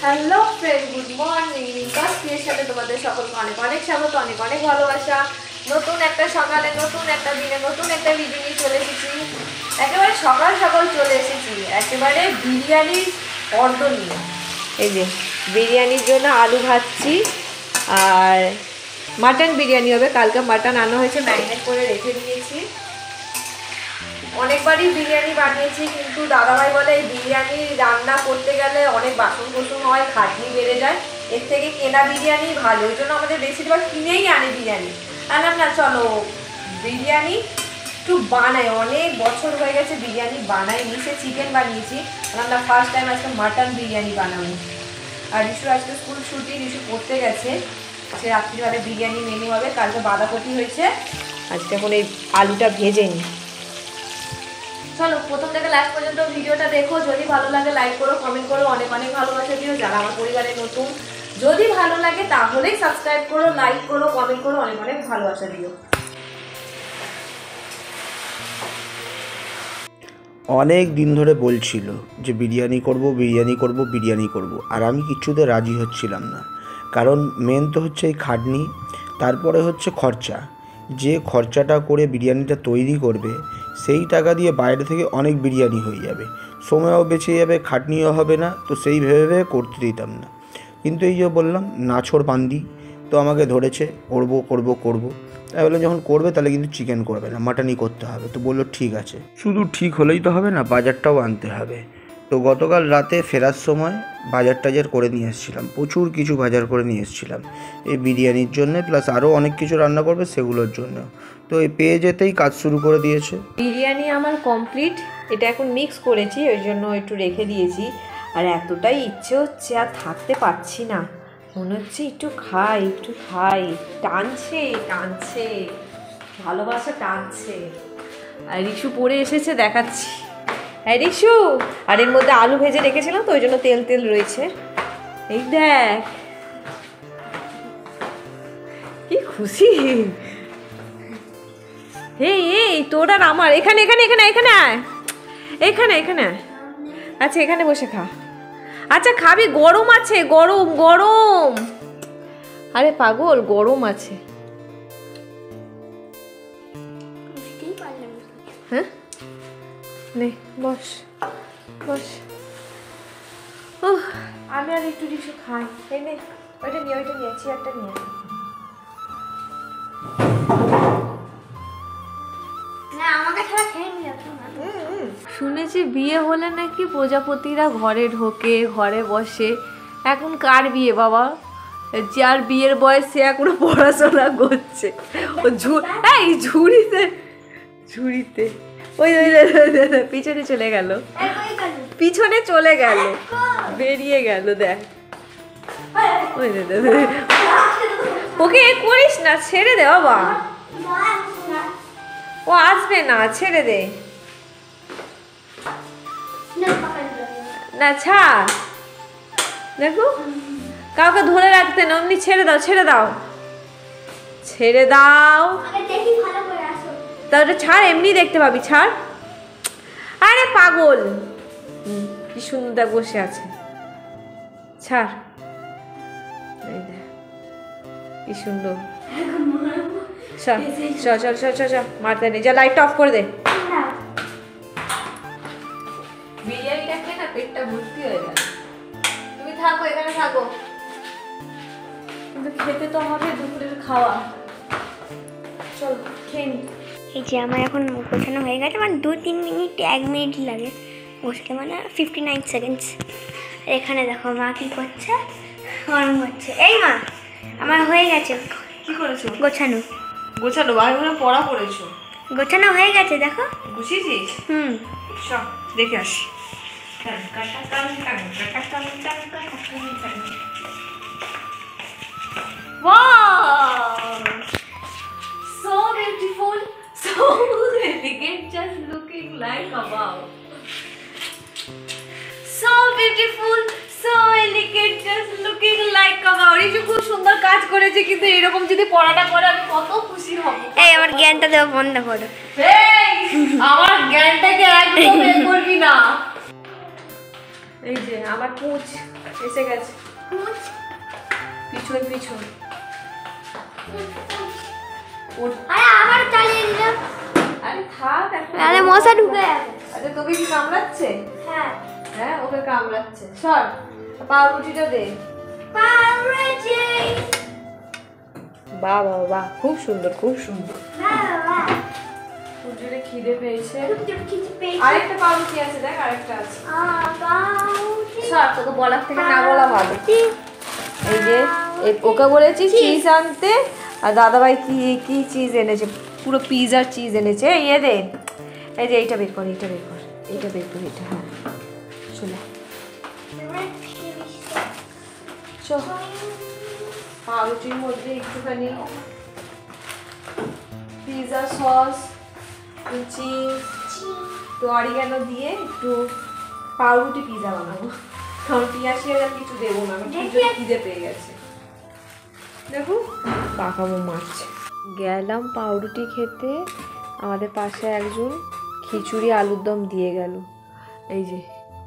Hello friend, good morning. রিঙ্কাস ক্রিয়েশনে তোমাদের সকলকে অনেক অনেক স্বাগত, অনেক অনেক ভালোবাসা। নতুন একটা সকালে, নতুন একটা দিনে, নতুন একটা ভিডিও নিয়ে চলে এসেছি। একেবারে সকাল সকাল চলে এসেছি, একেবারে বিরিয়ানির অর্ডার নিয়ে। এই যে বিরিয়ানির জন্য আলু ভাজছি, আর মাটন বিরিয়ানি হবে। কালকে মাটন আনা হয়েছে, ম্যারিনেট করে রেখে দিয়েছি। অনেকবারই বিরিয়ানি বানিয়েছি, কিন্তু দাদাভাই বলে এই বিরিয়ানি রান্না করতে গেলে অনেক বাসন কোসন হয়, খাটনি বেড়ে যায়, এর থেকে কেনা বিরিয়ানি ভালো। ওই জন্য আমাদের বেশিরভাগ কিনেই আনে বিরিয়ানি। আনলাম না, চলো বিরিয়ানি একটু বানাই। অনেক বছর হয়ে গেছে বিরিয়ানি বানাইনি, সে চিকেন বানিয়েছি। আমরা ফার্স্ট টাইম আজকে মাটন বিরিয়ানি বানাবো। আর রিশু আজকে স্কুল ছুটি, রিশু পড়তে গেছে। সে রাত্রিবেলা বিরিয়ানি মেনু হবে। কালকে বাঁধাকপি হয়েছে, আজকে এখন এই আলুটা ভেজে নিই। চলো প্রথম থেকে লাস্ট পর্যন্ত ভিডিওটা দেখো। যদি ভালো লাগে লাইক করো, কমেন্ট করো, অনেক অনেক ভালোবাসা দিও। যারা আমার পরিবারে নতুন, যদি ভালো লাগে তাহলেই সাবস্ক্রাইব করো, লাইক করো, কমেন্ট করো, অনেক অনেক ভালোবাসা দিও। অনেক দিন ধরে বলছিল যে বিরিয়ানি করব বিরিয়ানি করব বিরিয়ানি করব, আর আমি কিছুতে রাজি হচ্ছিলাম না। কারণ মেন তো হচ্ছে এই খাটনি, তারপরে হচ্ছে খরচা। যে খরচাটা করে বিরিয়ানিটা তৈরি করবে সেই টাকা দিয়ে বাইরে থেকে অনেক বিরিয়ানি হয়ে যাবে, সময়ও বেঁচে যাবে, খাটনিও হবে না। তো সেই ভেবে করতে দিতাম না। কিন্তু এই যে বললাম নাছোড় বান্দি, তো আমাকে ধরেছে করব করব করব। তাই বললাম যখন করবে তাহলে কিন্তু চিকেন করবে না, মাটনই করতে হবে। তো বললো ঠিক আছে। শুধু ঠিক হলেই তো হবে না, বাজারটাও আনতে হবে। তো গতকাল রাতে ফেরার সময় বাজার টাজার করে নিয়ে এসেছিলাম, প্রচুর কিছু বাজার করে নিয়ে এসেছিলাম এই বিরিয়ানির জন্য, প্লাস আরও অনেক কিছু রান্না করবে সেগুলোর জন্য। তো এই পেয়ে যেতেই কাজ শুরু করে দিয়েছে। বিরিয়ানি আমার কমপ্লিট। এটা এখন মিক্স করেছি, ওই জন্য একটু রেখে দিয়েছি। আর এতটাই ইচ্ছে হচ্ছে, আর থাকতে পারছি না, মনে হচ্ছে একটু খাই একটু খাই। টানছে টানছে, ভালোবাসা টানছে। আর রিশু পরে এসেছে, দেখাচ্ছি। হ্যাঁ রিশু, আর এর মধ্যে আলু ভেজে রেখেছিলাম তো ওই জন্য তেল তেল রয়েছে। এই দেখ কি খুশি। এই এই তোর আর আমার, এখানে এখানে এখানে এখানে আয়, এখানে এখানে আয়। আচ্ছা এখানে বসে খা। আচ্ছা খাবি? গরম আছে, গরম গরম। আরে পাগল, গরম আছে। হ্যাঁ নে বস বস। আমি আর একটু কিছু খাই। এই নে ওইটা নিয়ে, ওইটা নিয়ে, চেয়ারটা নিয়ে। শুনেছি বিয়ে হলে নাকি প্রজাপতিরা ঘরে ঢোকে, ঘরে বসে। এখন কার বিয়ে বাবা? যার বিয়ের বয়স সে এখনো পড়াশোনা করছে। ও এই ঝুড়িতে ঝুড়িতে ওই ওই পিছনে চলে গেল, পিছনে চলে গেল, বেরিয়ে গেল। দেখ ওই ওকে করিস না, ছেড়ে দে বাবা, ও আসবে না, ছেড়ে দে না, ছাড়। দেখো কাউকে ধরে রাখতে না, অমনি ছেড়ে দাও, ছেড়ে দাও, ছেড়ে দাও। তাহলে ছাড়, এমনি দেখতে পাবি, ছাড়। আরে পাগল, কি সুন্দর বসে আছে, ছাড়। এই দেখ কি সুন্দর। চল চল চল চল চল চল, মারতে নেই, যা লাইটটা অফ করে দে। বিরিয়ানিটা খেয়ে না পেটটা ভর্তি হয়ে গেল। তুমি থাকো, এখানে থাকো, কিন্তু খেতে তো হবে, দুপুরের খাওয়া। চল খেয়ে নি। এই যে আমার এখন গোছানো হয়ে গেছে, মানে 2-3 মিনিট, 1 মিনিট লাগে গোছাতে, মানে 59 সেকেন্ডস। আর এখানে দেখো মা কী করছে, গরম করছে। এই মা, আমার হয়ে গেছে। কি করেছো? গোছানো। গোছানো? বাড়িগুলো পড়া করেছো? গোছানো হয়ে গেছে দেখো। গুছিয়েছিস? সব দেখে আসি। Wow! So beautiful, so elegant, just looking like a wow. So beautiful, so elegant, just looking like a wow. Riju খুব সুন্দর কাজ করেছে, কিন্তু এরকম যদি পড়াটা করে আমি কত খুশি হব। এই আমার জ্ঞানটা দেওয়া বন্ধ করো। এই আমার জ্ঞানটাকে একদম বের করবি না। এই যে আমার পুঁচ এসে গেছে, পিছন পিছন। আরে আবার চালিয়ে দিলাম। আরে থাক এখন। আরে মশা ঢুকে যাবে। আরে তোকে কি কামড়াচ্ছে? হ্যাঁ হ্যাঁ ওকে কামড়াচ্ছে। সর, পাউরুটিটা দে। পাউরুটি। বাহ বাহ বাহ, খুব সুন্দর খুব সুন্দর। বাবা সূর্যরে খিদে পেয়েছে। কিছু পেয়েছি। আরেকটা পাউরুটি আছে, দেখ আরেকটা আছে। পাউরুটি। সর, তোকে বলার থেকে না বলা ভালো। এই যে ওকে বলেছি চিজ আনতে, আর দাদাভাই কি কি চিজ এনেছে, পুরো পিজার চিজ এনেছে। এই দে, এই যে এইটা বের কর, এইটা বের কর, এইটা বের কর, এইটা। হ্যাঁ চলে চল। পাউরুটির মধ্যে একটুখানি পিজা সস, চিজ, তো অরিগানো দিয়ে একটু পাউরুটি পিজা বানাবো। কারণ পিয়াসি আর কিছু দেবো না, আমি খিদে পেয়ে গেছে। দেখো পাকামো মাছ। গেলাম পাউরুটি খেতে, আমাদের পাশে একজন খিচুড়ি আলুর দম দিয়ে গেল। এই যে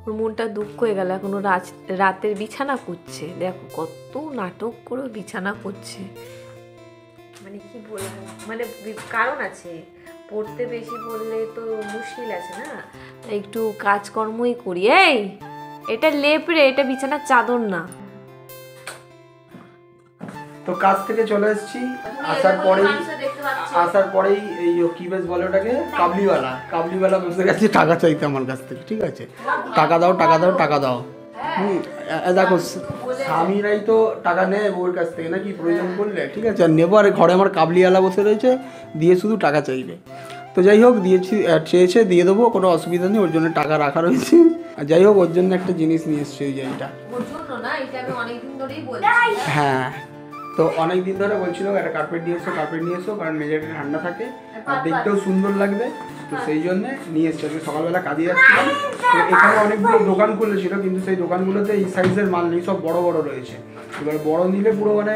ওর মনটা দুঃখ হয়ে গেল, এখনো রাতের বিছানা করছে। দেখো কত নাটক করে বিছানা করছে। মানে কি বলবো, মানে কারণ আছে, পড়তে বেশি পড়লে তো মুশকিল আছে না, তাই একটু কাজকর্মই করি। এই এটা লেপড়ে, এটা বিছানার চাদর না। তো কাজ থেকে চলে এসেছি, আসার পরেই এই কি বেশ বলে ওটাকে, কাবলিওয়ালা বসে গেছে টাকা চাইতে আমার কাছ থেকে। ঠিক আছে, টাকা দাও টাকা দাও টাকা দাও। দেখো স্বামীরাই তো টাকা নেয় বউয়ের কাছ থেকে নাকি প্রয়োজন পড়লে। ঠিক আছে, আর নেবো। আর ঘরে আমার কাবলিওয়ালা বসে রয়েছে, দিয়ে শুধু টাকা চাইবে। তো যাই হোক, দিয়েছি, চেয়েছে দিয়ে দেবো, কোনো অসুবিধা নেই, ওর জন্য টাকা রাখা রয়েছে। আর যাই হোক, ওর জন্য একটা জিনিস নিয়ে এসছে, ওই যে এইটা। হ্যাঁ, তো অনেক দিন ধরে বলছিল একটা কার্পেট নিয়ে এসো, কারণ মেঝেটা ঠান্ডা থাকে আর দেখতেও সুন্দর লাগবে। তো সেই জন্য নিয়ে এসছে। আমি সকালবেলা কাজে যাচ্ছিলাম, তো এখানে অনেকগুলো দোকান খুলেছিল, কিন্তু সেই দোকানগুলোতে এই সাইজের মাল নেই, সব বড় বড় রয়েছে। এবার বড় নিলে পুরো মানে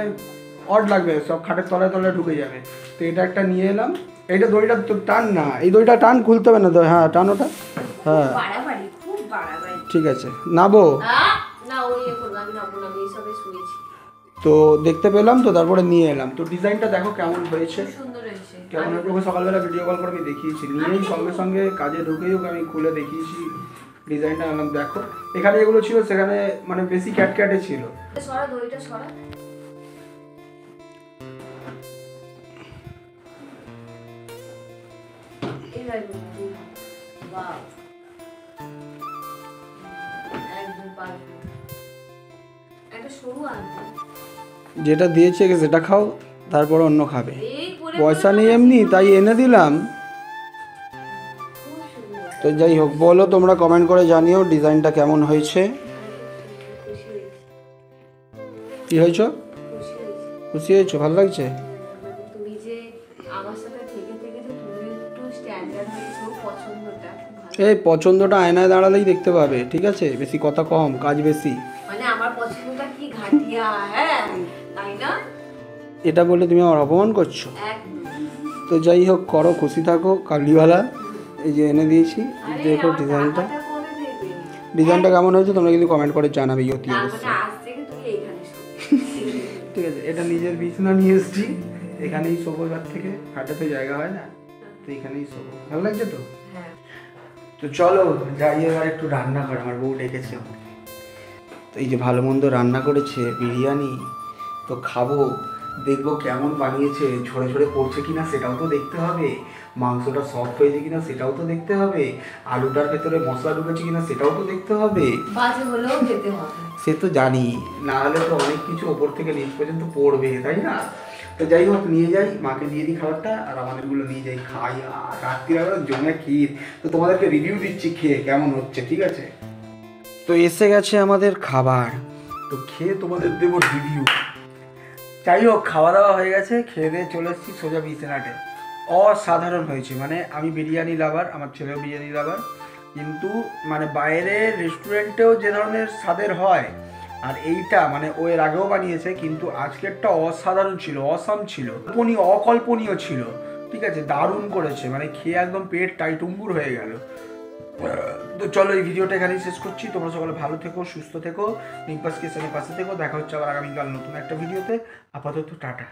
অড লাগবে, সব খাটের তলায় তলায় ঢুকে যাবে। তো এটা একটা নিয়ে এলাম। এইটা দড়িটা তো টান না, এই দড়িটা টান, খুলতে হবে না। হ্যাঁ টান ওটা। হ্যাঁ ঠিক আছে, নাবো। তো দেখতে পেলাম, তো তারপরে নিয়ে এলাম। তো ডিজাইনটা দেখো কেমন হয়েছে, কেমন হয়েছে। ওকে সকালবেলা ভিডিও কল করে আমি দেখিয়েছি, নিয়েই সঙ্গে সঙ্গে কাজে ঢুকেই ওকে আমি খুলে দেখিয়েছি ডিজাইনটা। আনলাম দেখো, এখানে এগুলো ছিল, সেখানে মানে বেশি ক্যাটক্যাটে ছিল। যেটা দিয়েছে সেটা খাও, তারপর অন্য খাবে। পয়সা নেই এমনি, তাই এনে দিলাম। তো যাই হোক, বলো তোমরা কমেন্ট করে জানিও ডিজাইনটা কেমন হয়েছে। কি হয়েছো? খুশি হয়েছো? ভালো লাগছে? এই পছন্দটা আয়নায় দাঁড়ালেই দেখতে পাবে। ঠিক আছে, বেশি কথা কম, কাজ বেশি। মানে আমার পছন্দটা কি ঘাটিয়া, হ্যাঁ তাই না? এটা বলে তুমি আমার অপমান করছো। তো যাই হোক, করো, খুশি থাকো। কাবলিওয়ালা এই যে এনে দিয়েছি, দেখো ডিজাইনটা কেমন হয়েছে তোমরা কিন্তু কমেন্ট করে জানাবে অতি অবশ্যই। ঠিক আছে, এটা নিজের বিছানা নিয়ে এসেছি, এখানেই শোবো। এবার থেকে হাঁটাতে জায়গা হয় না, তো এখানেই শোবো। ভালো লাগছে তো? তো চলো যাই এবার একটু রান্না করে, আমার বউ ডেকেছে। তো এই যে ভালো মন্দ রান্না করেছে, বিরিয়ানি, তো খাবো, দেখবো কেমন বানিয়েছে, ঝরে ঝরে পড়ছে কিনা সেটাও তো দেখতে হবে, মাংসটা সফট হয়েছে কিনা সেটাও তো দেখতে হবে, আলুটার ভেতরে মশলা ঢুকেছে কিনা সেটাও তো দেখতে হবে। বাজে হলেও খেতে হবে, সে তো জানি, না হলে তো অনেক কিছু ওপর থেকে নিচ পর্যন্ত পড়বে, তাই না? তো যাই হোক, নিয়ে যাই, মাকে দিয়ে দিই খাবারটা, আর আমাদেরগুলো নিয়ে যাই, খাই। আর রাত্রিবেলা জমে ক্ষীর, তো তোমাদেরকে রিভিউ দিচ্ছি খেয়ে কেমন হচ্ছে। ঠিক আছে, তো এসে গেছে আমাদের খাবার, তো খেয়ে তোমাদের দেবো রিভিউ। যাই হোক, খাওয়া দাওয়া হয়ে গেছে, খেয়ে দিয়ে চলে এসেছি সোজা বিছানাতে। অসাধারণ হয়েছে, মানে আমি বিরিয়ানি লাভার, আমার ছেলেও বিরিয়ানি লাভার, কিন্তু মানে বাইরের রেস্টুরেন্টেও যে ধরনের স্বাদের হয়, আর এইটা মানে ও এর আগেও বানিয়েছে, কিন্তু আজকেরটা অসাধারণ ছিল, অসাম ছিল, অকল্পনীয় ছিল। ঠিক আছে, দারুণ করেছে, মানে খেয়ে একদম পেট টাইটুম্বুর হয়ে গেল। তো চলো এই ভিডিওটা এখানেই শেষ করছি। তোমরা সকলে ভালো থেকো, সুস্থ থেকো, নিম্পাস কিচেনের পাশে থেকো। দেখা হচ্ছে আবার আগামীকাল নতুন একটা ভিডিওতে। আপাতত টাটা।